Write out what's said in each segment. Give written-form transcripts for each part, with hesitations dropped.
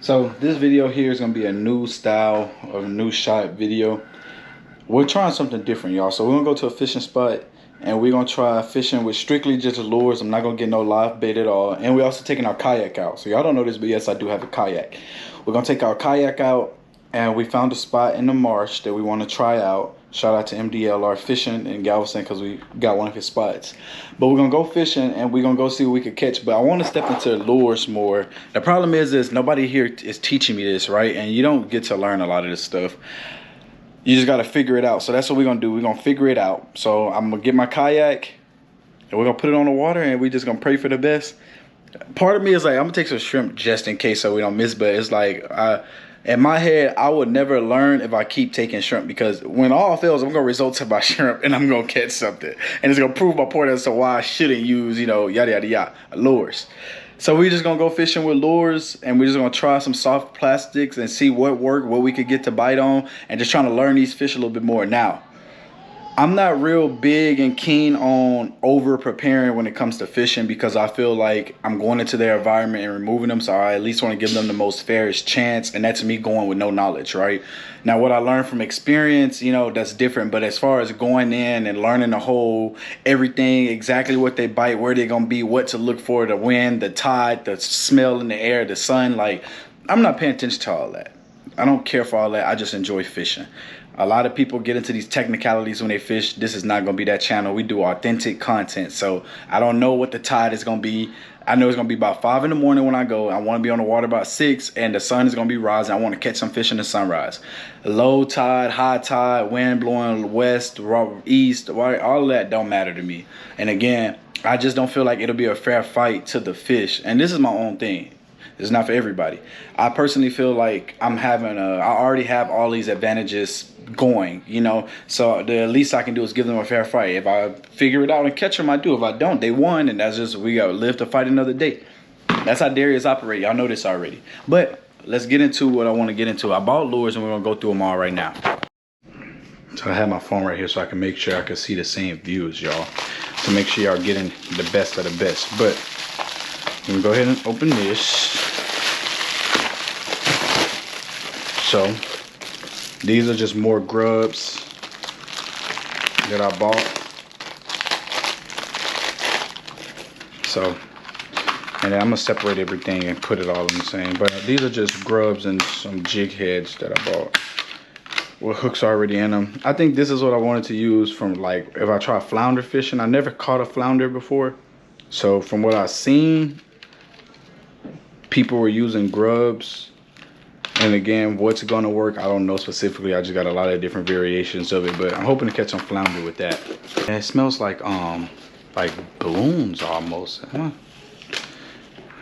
So this video here is gonna be a new style of new shot video. We're trying something different, y'all. So we're gonna go to a fishing spot and we're gonna try fishing with strictly just lures. I'm not gonna get no live bait at all. And we're also taking our kayak out. So y'all don't know this, but yes, I do have a kayak. We're gonna take our kayak out and we found a spot in the marsh that we want to try out. Shout out to MDLR Fishing in Galveston because we got one of his spots. But we're gonna go fishing and we're gonna go see what we could catch. But I want to step into lures more. The problem is nobody here is teaching me this, right? And you don't get to learn a lot of this stuff. You just gotta figure it out. So that's what we're gonna do. We're gonna figure it out. So I'm gonna get my kayak and we're gonna put it on the water and we just gonna pray for the best. Part of me is like, I'm gonna take some shrimp just in case so we don't miss, but it's like in my head, I would never learn if I keep taking shrimp, because when all fails, I'm gonna resort to my shrimp and I'm gonna catch something. And it's gonna prove my point as to why I shouldn't use, you know, yada yada yada, lures. So we just gonna go fishing with lures and we're just gonna try some soft plastics and see what worked, what we could get to bite on, and just trying to learn these fish a little bit more. Now, I'm not real big and keen on over preparing when it comes to fishing, because I feel like I'm going into their environment and removing them, so I at least want to give them the most fairest chance, and that's me going with no knowledge, right? Now, what I learned from experience, you know, that's different, but as far as going in and learning the whole everything, exactly what they bite, where they're gonna be, what to look for, the wind, the tide, the smell in the air, the sun, like, I'm not paying attention to all that. I don't care for all that. I just enjoy fishing. A lot of people get into these technicalities when they fish. This is not going to be that channel. We do authentic content. So I don't know what the tide is going to be. I know it's going to be about 5 in the morning when I go. I want to be on the water about 6, and the sun is going to be rising. I want to catch some fish in the sunrise. Low tide, high tide, wind blowing west, east, right, all of that don't matter to me. And again, I just don't feel like it'll be a fair fight to the fish. And this is my own thing. It's not for everybody. I personally feel like I already have all these advantages going, you know, so the least I can do is give them a fair fight. If I figure it out and catch them, I do. If I don't, they won, and that's just, we gotta live to fight another day. That's how Darius operates. Y'all know this already. But let's get into what I want to get into. I bought lures and we're gonna go through them all right now. So I have my phone right here so I can make sure I can see the same view as y'all, to make sure y'all getting the best of the best. But I'm gonna go ahead and open this. So these are just more grubs that I bought. So, and then I'm gonna separate everything and put it all in the same. But these are just grubs and some jig heads that I bought with hooks already in them. I think this is what I wanted to use from, like, if I try flounder fishing. I never caught a flounder before. So from what I've seen, people were using grubs. And again, what's gonna work, I don't know specifically. I just got a lot of different variations of it, but I'm hoping to catch some flounder with that. And it smells like balloons almost. Huh?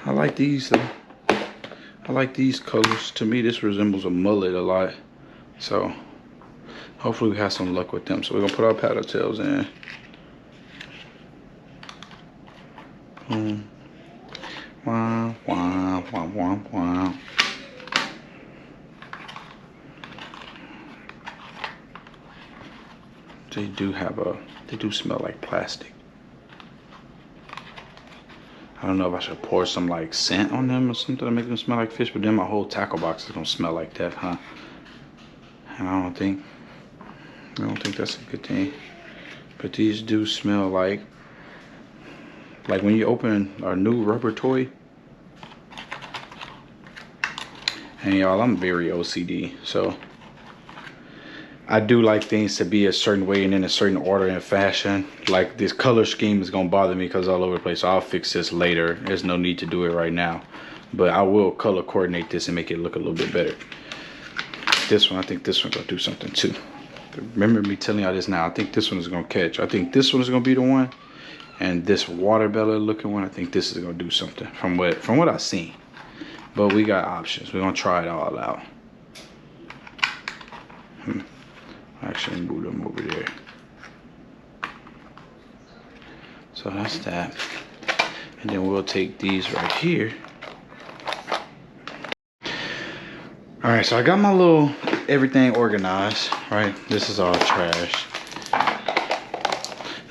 I like these though. I like these colors. To me, this resembles a mullet a lot. So hopefully we have some luck with them. So we're gonna put our paddle tails in. Wow, wow, wow, wow, wow. They do smell like plastic. I don't know if I should pour some like scent on them or something to make them smell like fish, but then my whole tackle box is gonna smell like that, huh? And I don't think that's a good thing. But these do smell like when you open our new rubber toy. And y'all, I'm very OCD, so I do like things to be a certain way and in a certain order and fashion. Like this color scheme is gonna bother me because it's all over the place. So I'll fix this later. There's no need to do it right now. But I will color coordinate this and make it look a little bit better. This one, I think this one's gonna do something too. Remember me telling y'all this now. I think this one is gonna catch. I think this one is gonna be the one. And this watermelon looking one, I think this is gonna do something from what I've seen. But we got options. We're gonna try it all out. Actually move them over there. So that's that. And then we'll take these right here. All right, so I got my little everything organized, right? This is all trash.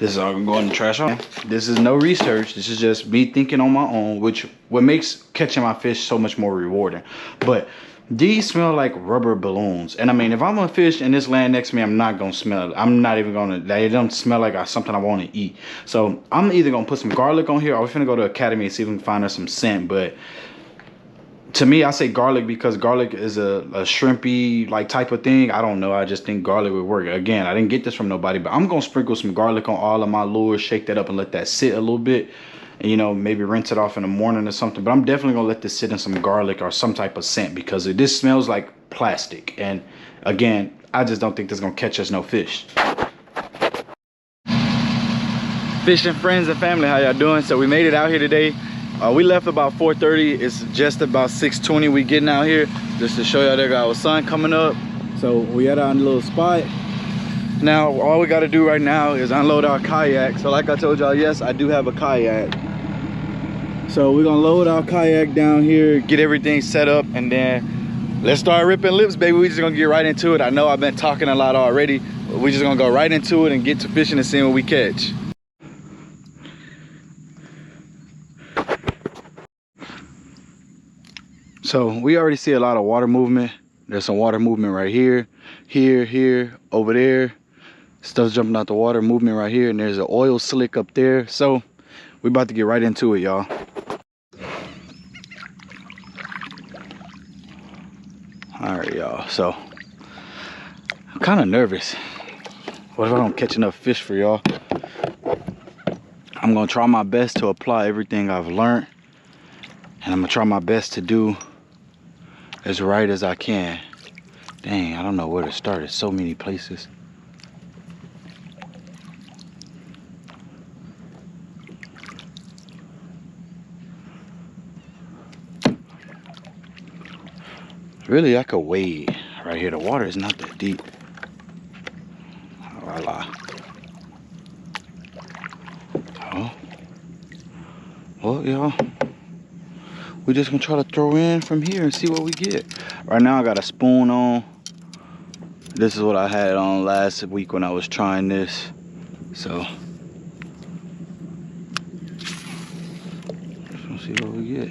This is all gonna go in the trash. This is no research. This is just me thinking on my own, which what makes catching my fish so much more rewarding. But these smell like rubber balloons. And I mean, if I'm gonna fish and this land next to me, I'm not gonna smell it. I'm not even gonna, they don't smell like something I wanna eat. So I'm either gonna put some garlic on here, or we're finna go to Academy and see if we can find us some scent. But to me, I say garlic because garlic is a shrimpy like type of thing. I don't know. I just think garlic would work. Again, I didn't get this from nobody, but I'm gonna sprinkle some garlic on all of my lures, shake that up and let that sit a little bit. And, you know, maybe rinse it off in the morning or something. But I'm definitely gonna let this sit in some garlic or some type of scent because this smells like plastic. And again, I just don't think this is gonna catch us no fish. Fishing friends and family, how y'all doing? So we made it out here today. We left about 4:30. It's just about 6:20 we getting out here just to show y'all there got our sun coming up. So we at our little spot. Now all we got to do right now is unload our kayak. So like I told y'all, yes, I do have a kayak. So we're gonna load our kayak down here, get everything set up, and then let's start ripping lips, baby. We just gonna get right into it. I know I've been talking a lot already, but we just gonna go right into it and get to fishing and seeing what we catch. So we already see a lot of water movement. There's some water movement right here, here, over there. Stuff's jumping out the water, movement right here, and there's an oil slick up there. So we about to get right into it, y'all. All right, y'all. So I'm kind of nervous. What if I don't catch enough fish for y'all? I'm gonna try my best to apply everything I've learned, and I'm gonna try my best to do as right as I can. Dang, I don't know where to start. There's so many places. Really, I could wade right here. The water is not that deep. Voila. Oh. Well, y'all, we're just gonna try to throw in from here and see what we get. Right now, I got a spoon on. This is what I had on last week when I was trying this. So, just gonna see what we get.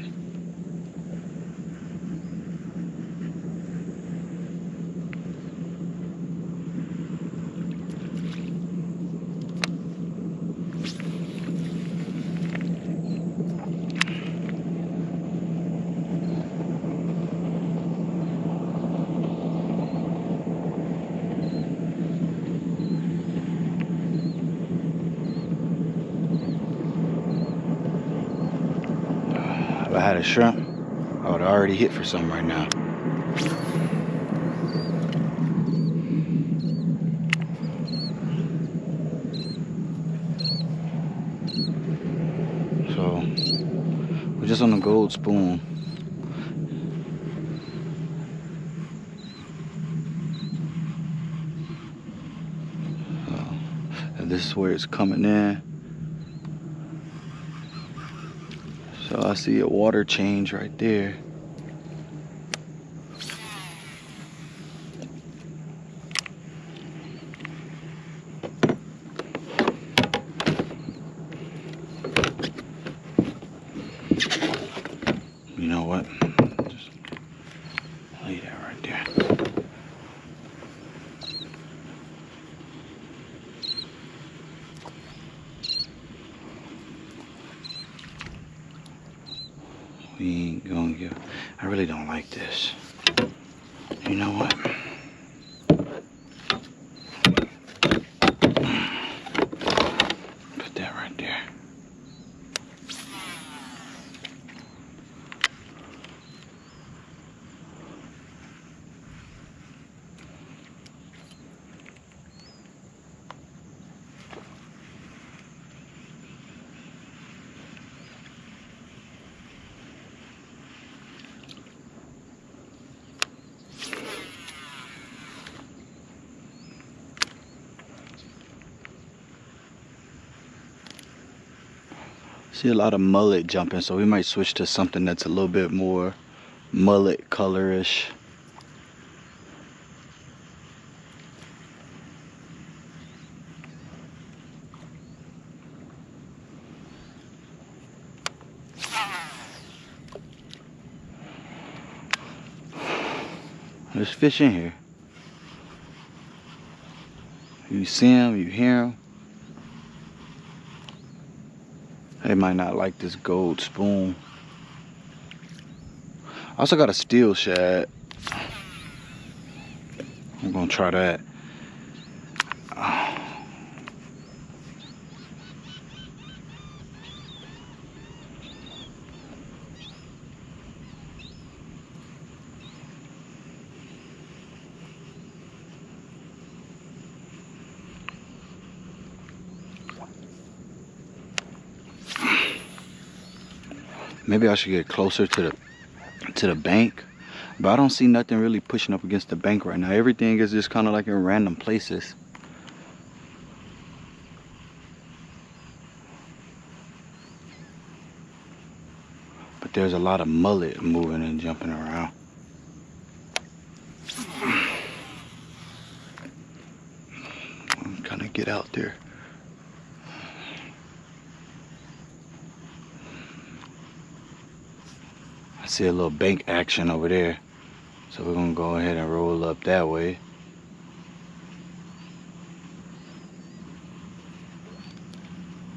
If I had a shrimp, I would already hit for something right now. So we're just on the gold spoon. And this is where it's coming in. So I see a water change right there. You know what? Just lay that right there. We ain't gonna give. I really don't like this. You know what? Put that right there. See a lot of mullet jumping, so we might switch to something that's a little bit more mullet colorish. There's fish in here. You see them, you hear them. They might not like this gold spoon. I also got a steel shad. I'm gonna try that. Maybe I should get closer to the bank, but I don't see nothing really pushing up against the bank right now. Everything is just kind of like in random places. But there's a lot of mullet moving and jumping around. I'm trying to get out there. I see a little bank action over there. So we're gonna go ahead and roll up that way.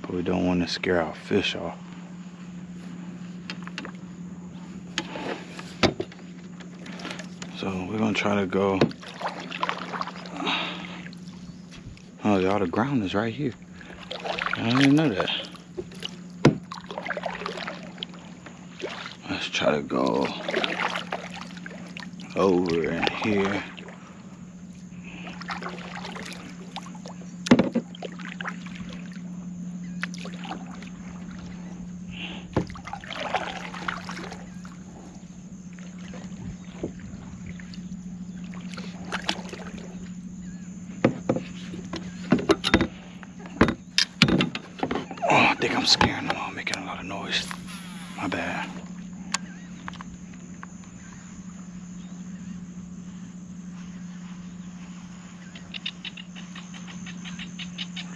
But we don't want to scare our fish off. So we're gonna try to go. Oh, all the ground is right here. I didn't even know that. Let's try to go over in here. Oh, I think I'm scaring them. I'm making a lot of noise. My bad.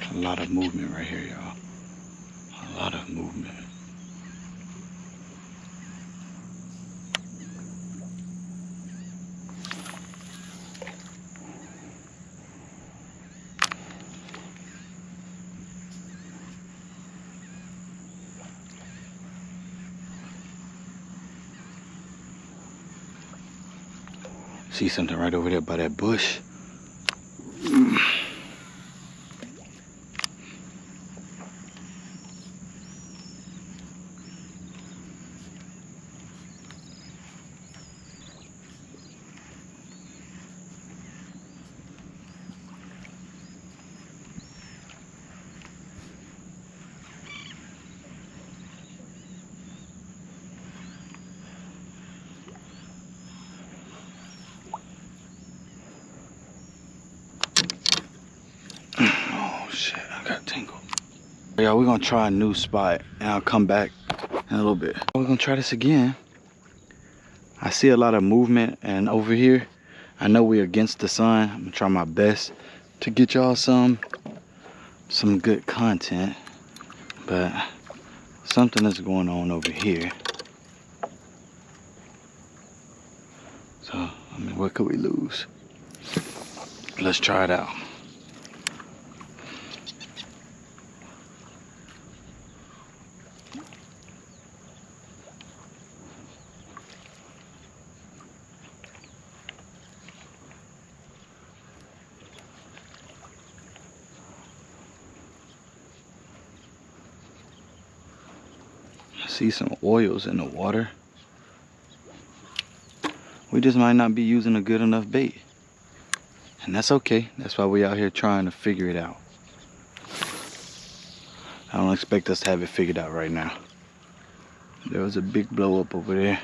A lot of movement right here, y'all. A lot of movement. See something right over there by that bush. Oh shit, I got tingled. Yeah, we're gonna try a new spot and I'll come back in a little bit. We're gonna try this again. I see a lot of movement, and over here, I know we're against the sun. I'm gonna try my best to get y'all some good content, but something is going on over here. So, I mean, what could we lose? Let's try it out. I see some oils in the water. We just might not be using a good enough bait. And that's okay. That's why we out here trying to figure it out. I don't expect us to have it figured out right now. There was a big blow up over there.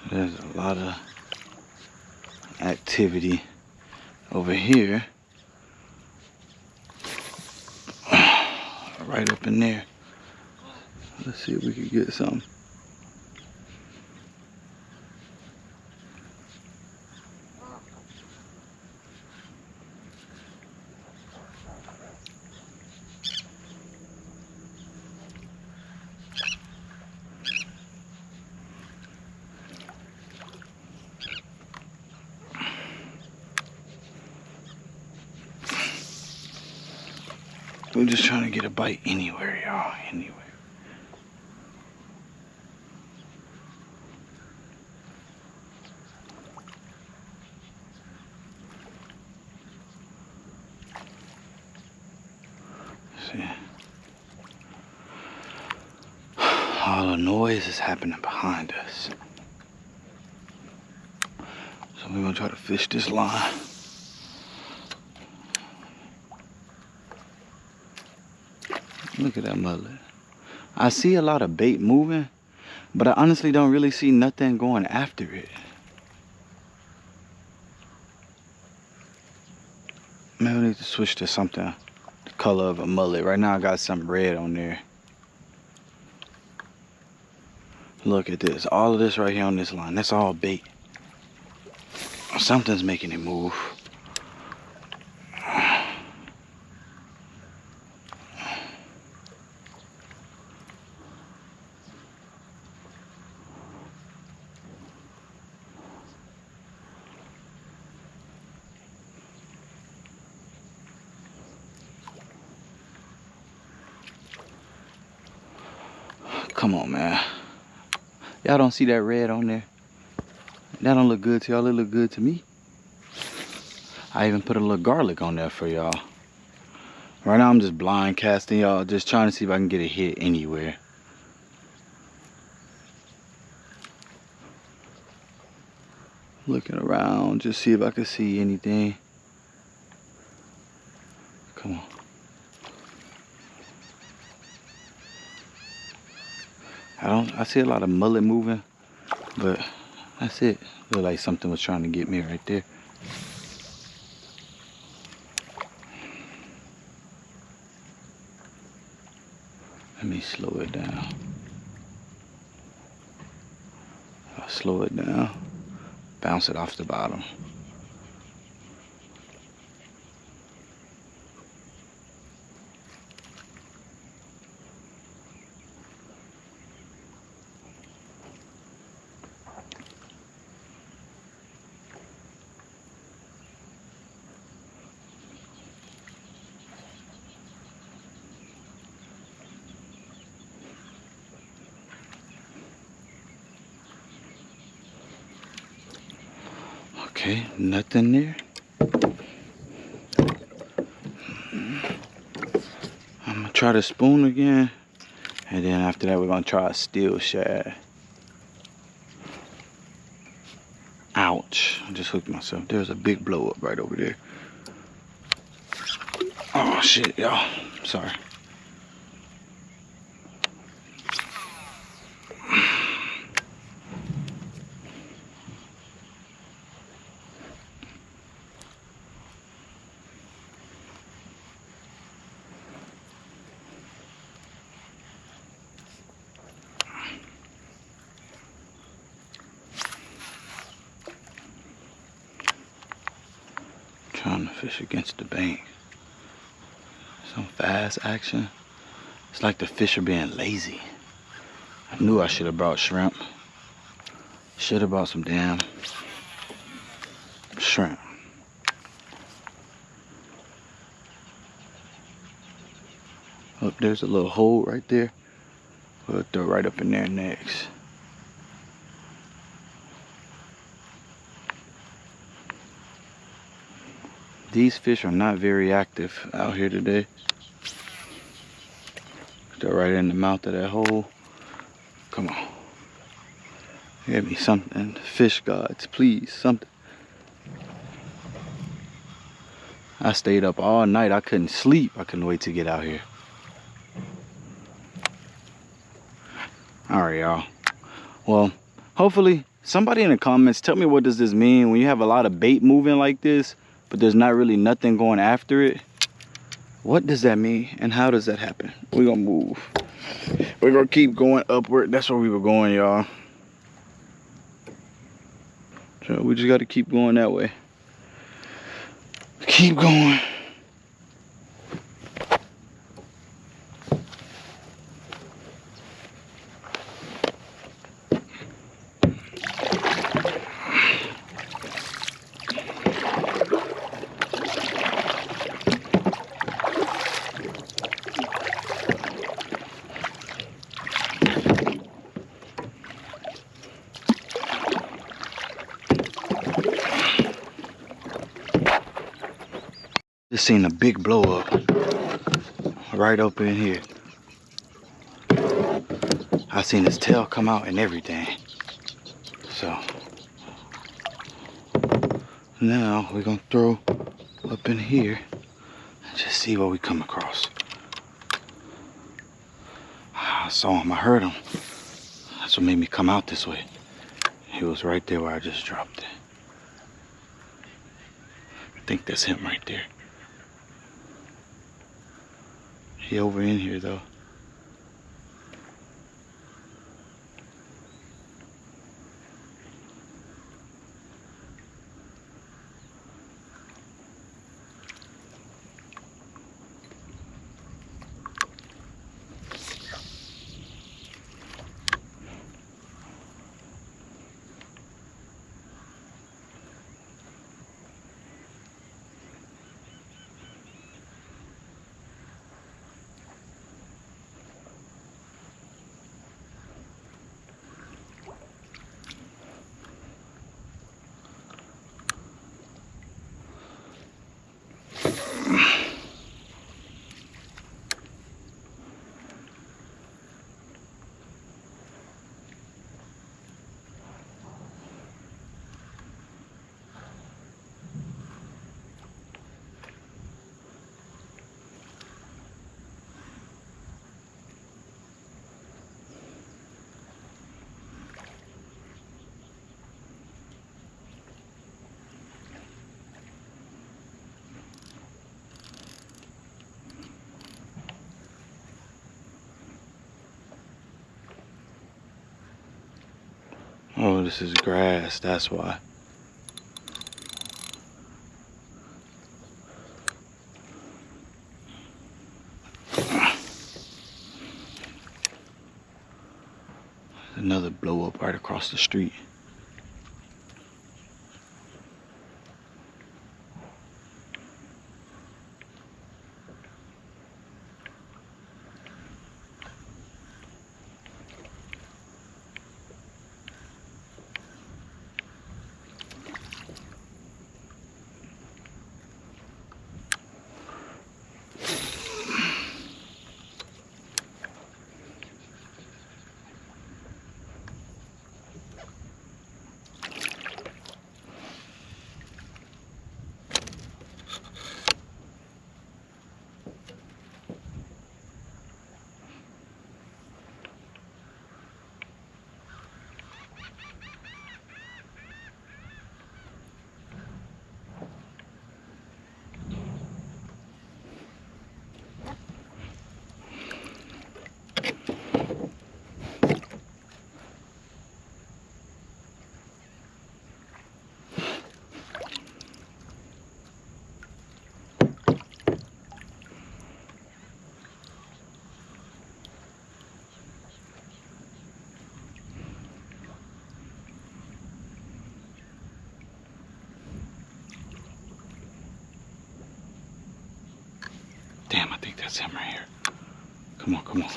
There's a lot of activity over here. Right up in there. Let's see if we can get some. just trying to get a bite anywhere, y'all. Anywhere. See. All the noise is happening behind us. So we're gonna try to fish this line. Look at that mullet. I see a lot of bait moving, but I honestly don't really see nothing going after it. Maybe we need to switch to something the color of a mullet. Right now I got some red on there. Look at this. All of this right here on this line. That's all bait. Something's making it move. Come on, man. Y'all don't see that red on there? That don't look good to y'all. It look good to me. I even put a little garlic on there for y'all. Right now I'm just blind casting y'all, just trying to see if I can get a hit anywhere. Looking around, just see if I can see anything. Come on. I see a lot of mullet moving, but that's it. Look like something was trying to get me right there. Let me slow it down. I'll slow it down, bounce it off the bottom. Okay, nothing there. I'm gonna try the spoon again, and then after that we're gonna try a steel shad. Ouch, I just hooked myself. There's a big blow up right over there. Oh shit, y'all, sorry. Trying to fish against the bank. Some fast action. It's like the fish are being lazy. I knew I should have brought shrimp. Should have brought some damn shrimp. Oh, there's a little hole right there. We'll throw right up in there next. These fish are not very active out here today. They're right in the mouth of that hole. Come on. Give me something. Fish gods, please, something. I stayed up all night. I couldn't sleep. I couldn't wait to get out here. All right, y'all. Well, hopefully somebody in the comments, tell me, what does this mean when you have a lot of bait moving like this, but there's not really nothing going after it? What does that mean, and how does that happen? We're gonna move. We're gonna keep going upward. That's where we were going, y'all. So we just gotta keep going that way. Keep going. seen a big blow up right up in here. I seen his tail come out and everything. So now we're gonna throw up in here and just see what we come across. I saw him, I heard him. That's what made me come out this way. He was right there where I just dropped it. I think that's him right there. He over in here though. Oh, this is grass, that's why. Another blow up right across the street. Damn, I think that's him right here. Come on, come on.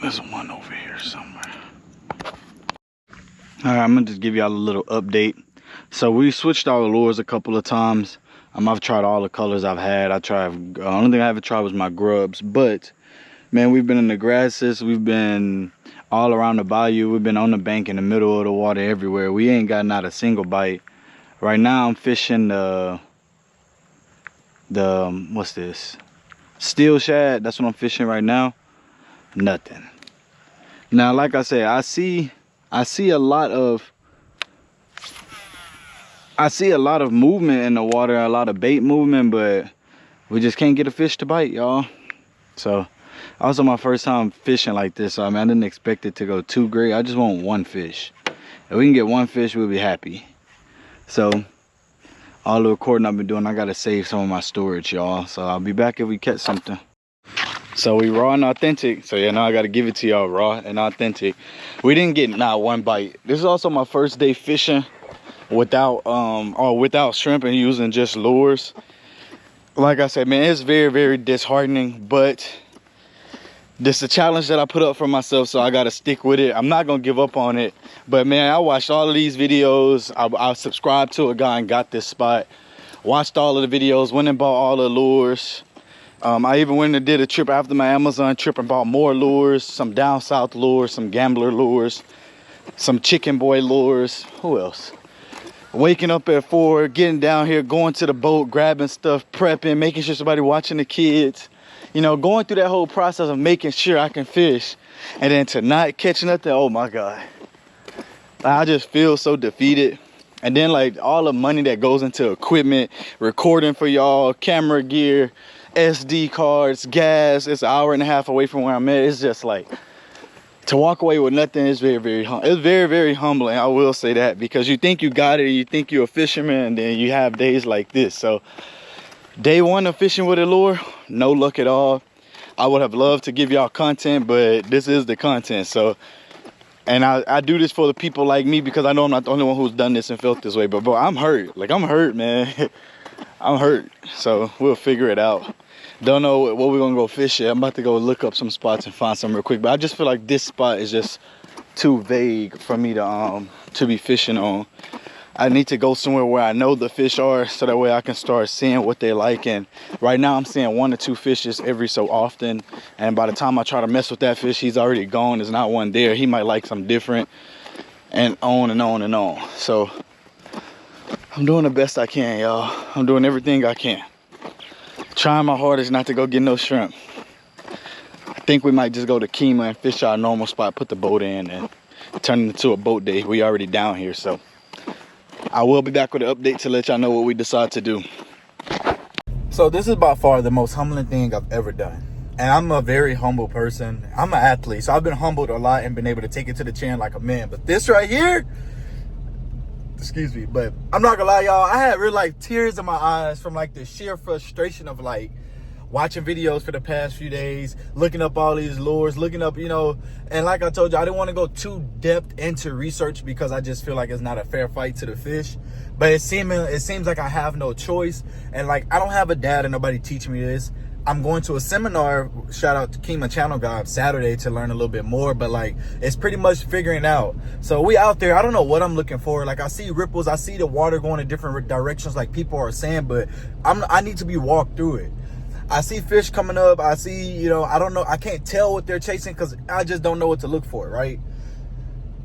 There's one over here somewhere. Alright, I'm gonna just give y'all a little update. So we switched our lures a couple of times. I've tried all the colors I've had. The only thing I haven't tried was my grubs. But man, we've been in the grasses, we've been all around the bayou, we've been on the bank, in the middle of the water, everywhere. We ain't gotten out a single bite. Right now I'm fishing the what's this? Steel shad. That's what I'm fishing right now. Nothing. Now, like I said, I see a lot of movement in the water, a lot of bait movement, but we just can't get a fish to bite, y'all. So also my first time fishing like this, so I mean, I didn't expect it to go too great. I just want one fish. If we can get one fish, we'll be happy. So all the recording I've been doing, I gotta save some of my storage, y'all. So I'll be back if we catch something. So we raw and authentic. So yeah, now I gotta give it to y'all raw and authentic. We didn't get not one bite. This is also my first day fishing without shrimp and using just lures. Like I said, man, it's very, very disheartening, but this is a challenge that I put up for myself, so I gotta stick with it. I'm not gonna give up on it. But man, I watched all of these videos. I subscribed to a guy and got this spot. Watched all of the videos, went and bought all the lures. I even went and did a trip after my Amazon trip and bought more lures, some down south lures, some gambler lures, some chicken boy lures. Who else? Waking up at 4, getting down here, going to the boat, grabbing stuff, prepping, making sure somebody watching the kids. You know, going through that whole process of making sure I can fish. And then to not catch nothing, oh my God. I just feel so defeated. And then like all the money that goes into equipment, recording for y'all, camera gear, SD cards, gas. It's an hour and a half away from where I'm at. It's just like, to walk away with nothing is very, very humbling. I will say that, because you think you got it, you think you're a fisherman, and then you have days like this. So day one of fishing with a lure, no luck at all. I would have loved to give y'all content, but this is the content. So, and I do this for the people like me, because I know I'm not the only one who's done this and felt this way. But bro, I'm hurt. Like, I'm hurt, man. I'm hurt. So we'll figure it out. Don't know what we're gonna go fish at. I'm about to go look up some spots and find some real quick. But I just feel like this spot is just too vague for me to be fishing on. I need to go somewhere where I know the fish are, so that way I can start seeing what they like. And right now I'm seeing 1 or 2 fishes every so often. And by the time I try to mess with that fish, he's already gone. There's not one there. He might like something different, and on and on and on. So I'm doing the best I can, y'all. I'm doing everything I can. Trying my hardest not to go get no shrimp. I think we might just go to Kima and fish our normal spot, put the boat in, and turn it into a boat day. We already down here, so I will be back with an update to let y'all know what we decide to do. So this is by far the most humbling thing I've ever done. And I'm a very humble person. I'm an athlete, so I've been humbled a lot and been able to take it to the chin like a man. But this right here, excuse me, but I'm not gonna lie, y'all, I had real like tears in my eyes from like the sheer frustration of like watching videos for the past few days, looking up all these lures, looking up, you know, and like I told you, I didn't want to go too depth into research because I just feel like it's not a fair fight to the fish. But it seems like I have no choice, and like I don't have a dad and nobody teaching me this. I'm going to a seminar, shout out to Kima Channel Guy, Saturday to learn a little bit more, but like it's pretty much figuring out. So we out there, I don't know what I'm looking for. Like I see ripples, I see the water going in different directions like people are saying, but I need to be walked through it. I see fish coming up, I see, you know, I don't know, I can't tell what they're chasing because I just don't know what to look for, right?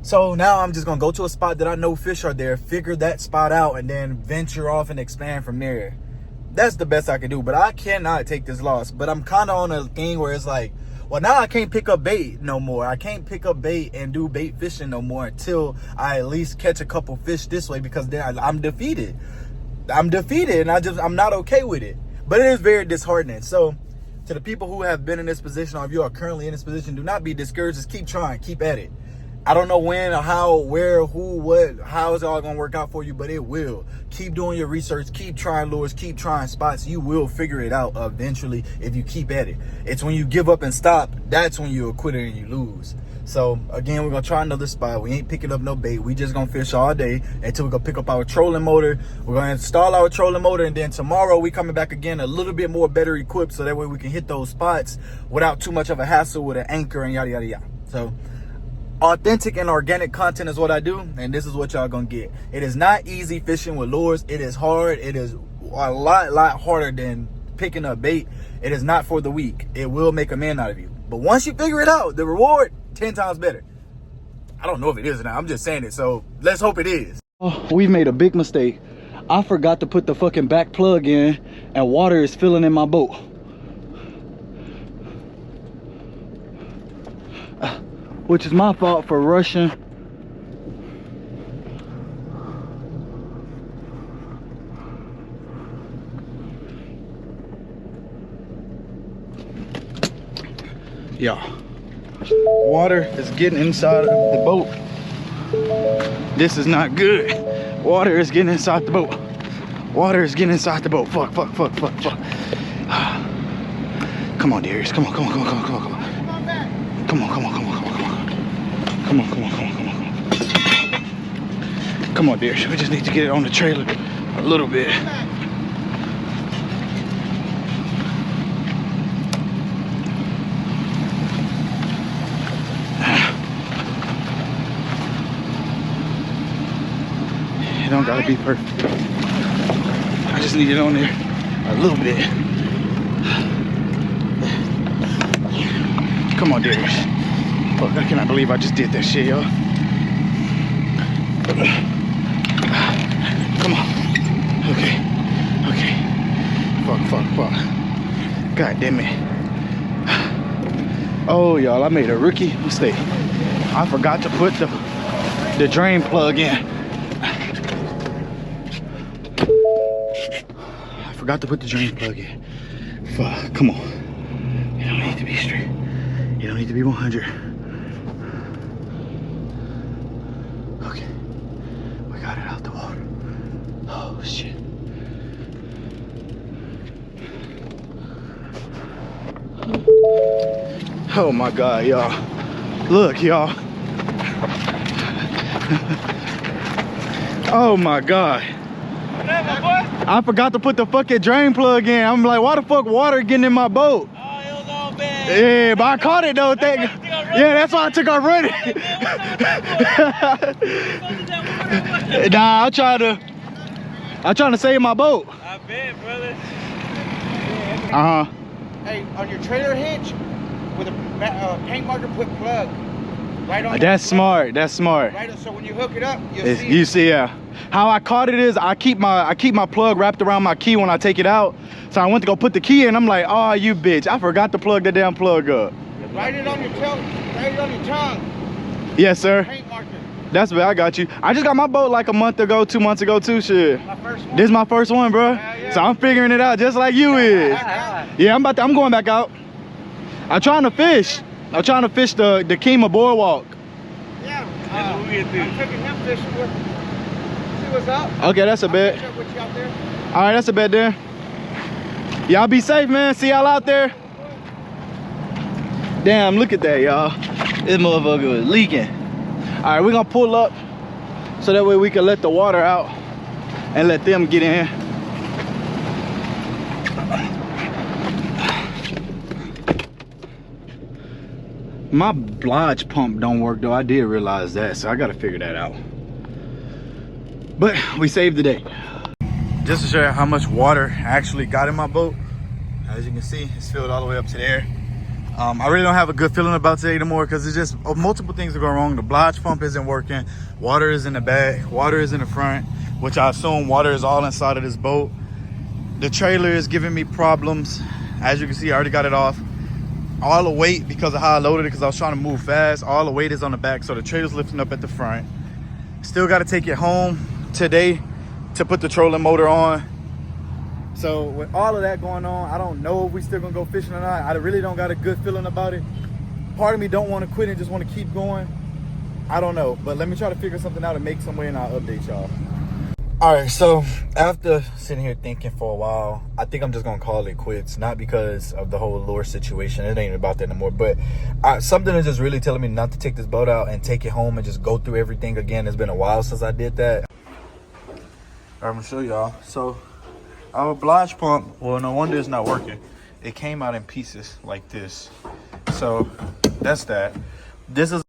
So now I'm just gonna go to a spot that I know fish are there, figure that spot out, and then venture off and expand from there. That's the best I can do, but I cannot take this loss. But I'm kind of on a thing where it's like, well, now I can't pick up bait no more. I can't pick up bait and do bait fishing no more until I at least catch a couple fish this way, because then I'm defeated. I'm defeated, and I'm not okay with it. But it is very disheartening. So to the people who have been in this position, or if you are currently in this position, do not be discouraged. Just keep trying, keep at it. I don't know when or how, where, who, what, how it's all gonna work out for you, but it will. Keep doing your research, keep trying lures, keep trying spots. You will figure it out eventually if you keep at it. It's when you give up and stop, that's when you're a quitter and you lose. So again, we're gonna try another spot. We ain't picking up no bait. We just gonna fish all day until we go pick up our trolling motor. We're gonna install our trolling motor, and then tomorrow we coming back again a little bit more better equipped, so that way we can hit those spots without too much of a hassle with an anchor and yada yada yada. So authentic and organic content is what I do, and this is what y'all gonna get. It is not easy fishing with lures. It is hard. It is a lot harder than picking up bait. It is not for the weak. It will make a man out of you. But once you figure it out, the reward 10 times better. I don't know if it is or not. I'm just saying it, so let's hope it is. Oh, we've made a big mistake. I forgot to put the fucking back plug in and water is filling in my boat. Which is my fault for rushing. Yeah. Water is getting inside of the boat. This is not good. Water is getting inside the boat. Water is getting inside the boat. Fuck. Come on, Darius. Come on. Come on, Darius. We just need to get it on the trailer a little bit. It don't gotta be perfect. I just need it on there a little bit. Come on, Darius. Fuck, I cannot believe I just did that shit, y'all. Come on. Okay. Fuck. God damn it. Oh, y'all, I made a rookie mistake. I forgot to put the drain plug in. Forgot to put the drain plug in. Fuck, come on. You don't need to be straight. You don't need to be 100. Okay, we got it out the water. Oh shit. Oh my God, y'all. Look, y'all. Oh my God. I forgot to put the fucking drain plug in. I'm like, why the fuck water getting in my boat? Oh, it was all bad. Yeah, but I caught it though. Yeah, that's why I took off running. Nah, I'm trying to save my boat. I bet, brother. Hey, on your trailer hitch, with a paint marker, put plug. Right on. That's smart. That's smart. Right, so when you hook it up, You see, yeah. How I caught it is I keep my plug wrapped around my key when I take it out. So I went to go put the key in. I'm like, oh, you bitch! I forgot to plug the damn plug up. Write it on your tongue. Write it on your tongue. Yes, sir. Paint marker. That's what I got you. I just got my boat like a month ago, 2 months ago too. Shit. My first one. This is my first one, bro. Yeah. So I'm figuring it out just like you is. Yeah, I'm going back out. I'm trying to fish. I'm trying to fish the Kima boardwalk. Yeah. I'm taking him fishing with. See what's up? Okay, that's a bet. I'll catch up with you out there. All right, that's a bet there. Y'all be safe, man. See y'all out there. Damn, look at that, y'all. This motherfucker was leaking. All right, we're gonna pull up so that way we can let the water out and let them get in. My Lodge pump don't work though. I did realize that, so I gotta figure that out. But we saved the day. Just to show you how much water I actually got in my boat. As you can see, it's filled all the way up to there. I really don't have a good feeling about today anymore because it's just multiple things are going wrong. The Lodge pump isn't working. Water is in the back. Water is in the front, which I assume water is all inside of this boat. The trailer is giving me problems. As you can see, I already got it off. All the weight, because of how I loaded it, because I was trying to move fast, all the weight is on the back, so the trailer's lifting up at the front. Still got to take it home today to put the trolling motor on. So with all of that going on, I don't know if we still gonna go fishing or not. I really don't got a good feeling about it. Part of me don't want to quit and just want to keep going. I don't know, but let me try to figure something out and make some way, and I'll update y'all. All right, so after sitting here thinking for a while, I think I'm just gonna call it quits. Not because of the whole lure situation, it ain't about that anymore, but something is just really telling me not to take this boat out and take it home and just go through everything again. It's been a while since I did that. All right, I'm gonna show y'all. So our Lodge pump, well, no wonder it's not working. It came out in pieces like this. So that's that. This is